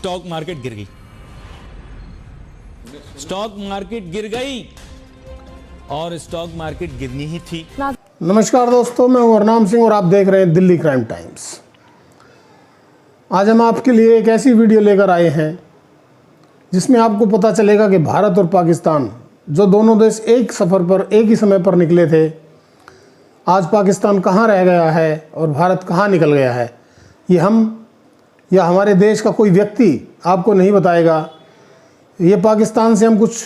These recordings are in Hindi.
स्टॉक मार्केट गिर गई, स्टॉक मार्केट गिर गई और स्टॉक मार्केट गिरनी ही थी। नमस्कार दोस्तों, मैं हूं हरनाम सिंह और आप देख रहे हैं दिल्ली क्राइम टाइम्स। आज हम आपके लिए एक ऐसी वीडियो लेकर आए हैं जिसमें आपको पता चलेगा कि भारत और पाकिस्तान, जो दोनों देश एक सफ़र पर एक ही समय पर निकले थे, आज पाकिस्तान कहां रह गया है और भारत कहां निकल गया है, ये हम या हमारे देश का कोई व्यक्ति आपको नहीं बताएगा। ये पाकिस्तान से हम कुछ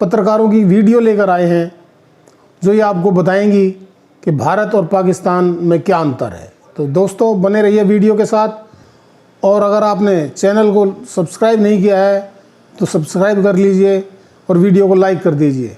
पत्रकारों की वीडियो लेकर आए हैं जो ये आपको बताएंगी कि भारत और पाकिस्तान में क्या अंतर है। तो दोस्तों बने रहिए वीडियो के साथ, और अगर आपने चैनल को सब्सक्राइब नहीं किया है तो सब्सक्राइब कर लीजिए और वीडियो को लाइक कर दीजिए।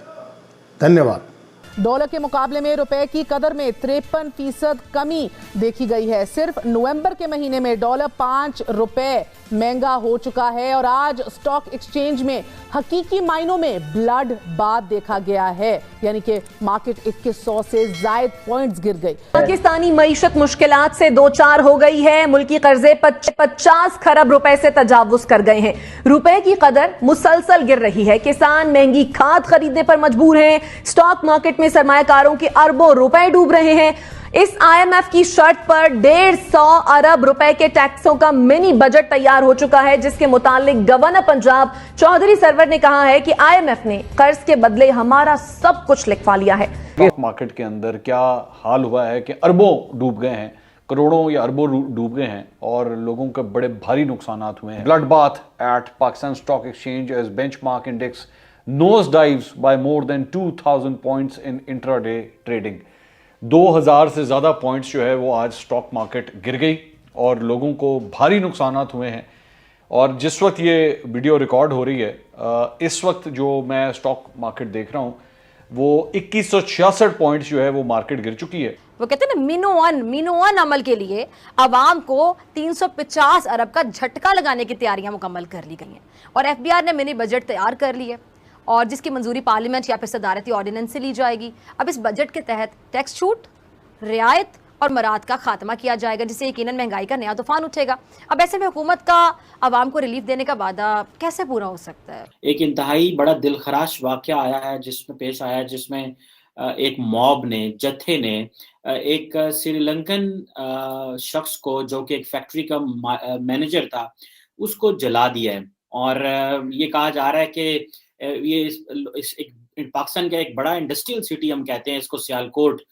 धन्यवाद। डॉलर के मुकाबले में रुपए की कदर में 53% कमी देखी गई है। सिर्फ नवंबर के महीने में डॉलर 5 रुपए महंगा हो चुका है और आज स्टॉक एक्सचेंज में हकीकी मायनों में ब्लड बाथ देखा गया है, यानी कि मार्केट 2100 से ज्यादा पॉइंट्स गिर गई। पाकिस्तानी मईशत मुश्किलात से दो चार हो गई है। मुल्की कर्जे 50 खरब रुपए से तजावुज कर गए हैं। रुपए की कदर मुसलसल गिर रही है। किसान महंगी खाद खरीदने पर मजबूर हैं। स्टॉक मार्केट में सरमायाकारों के अरबों रुपए डूब रहे हैं। इस आईएमएफ की शर्त पर 150 अरब रुपए के टैक्सों का मिनी बजट तैयार हो चुका है, जिसके मुतालिक गवर्नर पंजाब चौधरी सरवर ने कहा है कि आईएमएफ ने कर्ज के बदले हमारा सब कुछ लिखवा लिया है। मार्केट के अंदर क्या हाल हुआ है कि अरबों डूब गए हैं, करोड़ों या अरबों डूब गए हैं और लोगों के बड़े भारी नुकसान हुए हैं। Blood bath at Pakistan stock exchange as benchmark index nose dives by more than 2000 points in intraday trading. 2000 से ज़्यादा पॉइंट्स जो है वो आज स्टॉक मार्केट गिर गई और लोगों को भारी नुकसान हुए हैं। और जिस वक्त ये वीडियो रिकॉर्ड हो रही है, इस वक्त जो मैं स्टॉक मार्केट देख रहा हूँ वो 2166 पॉइंट्स जो है वो मार्केट गिर चुकी है। वो कहते हैं ना, मीनो वन अमल के लिए अवाम को 350 अरब का झटका लगाने की तैयारियां मुकम्मल कर ली गई हैं और एफबीआर ने मिनी बजट तैयार कर ली है और जिसकी मंजूरी पार्लियामेंट या फिर सदारती ऑर्डिनेंस से ली जाएगी। अब इस बजट के तहत टैक्स छूट, रियायत और मराद का खात्मा किया जाएगा, जिससे यकीनन महंगाई का नया तूफान उठेगा। अब ऐसे में हुकूमत का आवाम को रिलीफ देने का वादा कैसे पूरा हो सकता है? एक इंतहाई बड़ा दिलखराश वाक़या आया है जिसमें पेश आया है, जिसमें एक मॉब ने, जत्थे ने एक श्रीलंकन शख्स को जो कि एक फैक्ट्री का मैनेजर था उसको जला दिया है। और ये कहा जा रहा है कि ये पाकिस्तान का एक बड़ा इंडस्ट्रियल सिटी हम कहते हैं इसको, सियालकोट,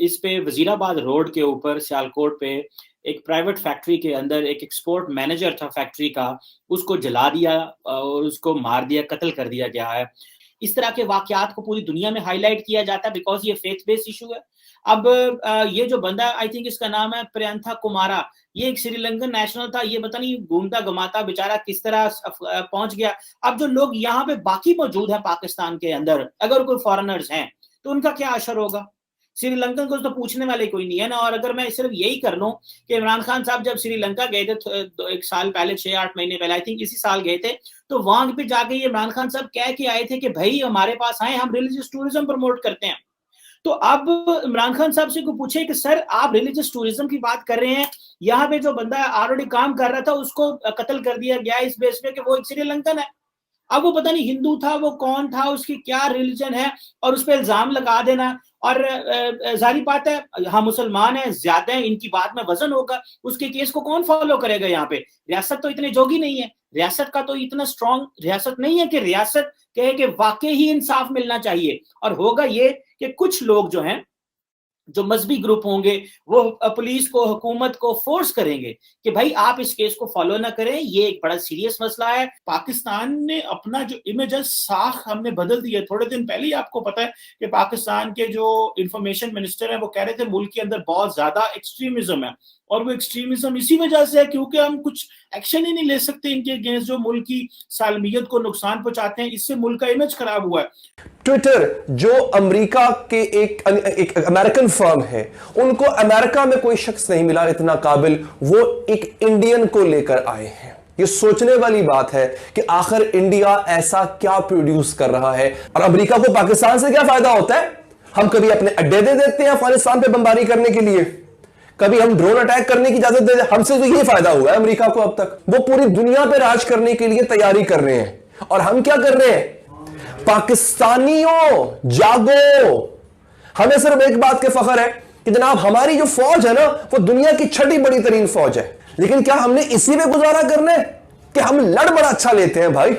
इस पे वजीराबाद रोड के ऊपर सियालकोट पे एक प्राइवेट फैक्ट्री के अंदर एक एक्सपोर्ट मैनेजर था फैक्ट्री का, उसको जला दिया और उसको मार दिया, कत्ल कर दिया गया है। इस तरह के वाकयात को पूरी दुनिया में हाईलाइट किया जाता है बिकॉज ये फेथ बेस्ड इशू है। अब ये जो बंदा, आई थिंक इसका नाम है प्रियंथा कुमारा, ये एक श्रीलंकन नेशनल था। ये पता नहीं घूमता घुमाता बेचारा किस तरह पहुंच गया। अब जो लोग यहाँ पे बाकी मौजूद है पाकिस्तान के अंदर, अगर कोई फॉरेनर्स हैं तो उनका क्या असर होगा? श्रीलंकन को तो पूछने वाले कोई नहीं है ना। और अगर मैं सिर्फ यही कर लूं कि इमरान खान साहब जब श्रीलंका गए थे एक साल पहले, 6-8 महीने पहले, आई थिंक इसी साल गए थे, तो वहां पे जाके ये इमरान खान साहब कह के आए थे कि भाई हमारे पास आए, हम रिलीजियस टूरिज्म प्रमोट करते हैं। तो अब इमरान खान साहब से को पूछे कि सर आप रिलीजियस टूरिज्म की बात कर रहे हैं, यहाँ पे जो बंदा ऑलरेडी काम कर रहा था उसको कत्ल कर दिया गया इस बेस पे कि वो एक श्रीलंकन है। अब वो पता नहीं हिंदू था, वो कौन था, उसकी क्या रिलीजन है, और उस पर इल्जाम लगा देना। और जाहिर बात है हम मुसलमान हैं, ज्यादा हैं, इनकी बात में वजन होगा, उसके केस को कौन फॉलो करेगा? यहाँ पे रियासत तो इतने जोगी नहीं है, रियासत का तो इतना स्ट्रॉन्ग रियासत नहीं है कि रियासत कहे कि वाकई ही इंसाफ मिलना चाहिए। और होगा ये कि कुछ लोग जो हैं, जो मजहबी ग्रुप होंगे, वो पुलिस को, हुकूमत को फोर्स करेंगे कि भाई आप इस केस को फॉलो ना करें, ये एक बड़ा सीरियस मसला है। पाकिस्तान ने अपना जो इमेज है साख हमने बदल दिया। थोड़े दिन पहले ही आपको पता है कि पाकिस्तान के जो इंफॉर्मेशन मिनिस्टर हैं वो कह रहे थे मुल्क के अंदर बहुत ज्यादा एक्सट्रीमिज्म है, और वो एक्सट्रीमिज्म इसी वजह से है क्योंकि हम कुछ एक्शन ही नहीं ले सकते इनके अगेंस्ट जो मुल्क की सालमियत को नुकसान पहुंचाते हैं। इससे मुल्क का इमेज खराब हुआ है। ट्विटर जो अमेरिका के एक अमेरिकन फर्म है, उनको अमेरिका में कोई शख्स नहीं मिला इतना काबिल, वो एक इंडियन को लेकर आए हैं। ये सोचने वाली बात है कि आखिर इंडिया ऐसा क्या प्रोड्यूस कर रहा है और अमेरिका को पाकिस्तान से क्या फायदा होता है? हम कभी अपने अड्डे दे देते हैं अफगानिस्तान पे बमबारी करने के लिए, कभी हम ड्रोन अटैक करने की इजाजत दे दें। हमसे तो ये फायदा हुआ है अमेरिका को अब तक। वो पूरी दुनिया पे राज करने के लिए तैयारी कर रहे हैं और हम क्या कर रहे हैं? पाकिस्तानियों जागो। हमें सिर्फ एक बात के फख्र है कि जनाब हमारी जो फौज है ना वो दुनिया की छठी बड़ी तरीन फौज है। लेकिन क्या हमने इसी में गुजारा करना है कि हम लड़ बड़ा अच्छा लेते हैं भाई?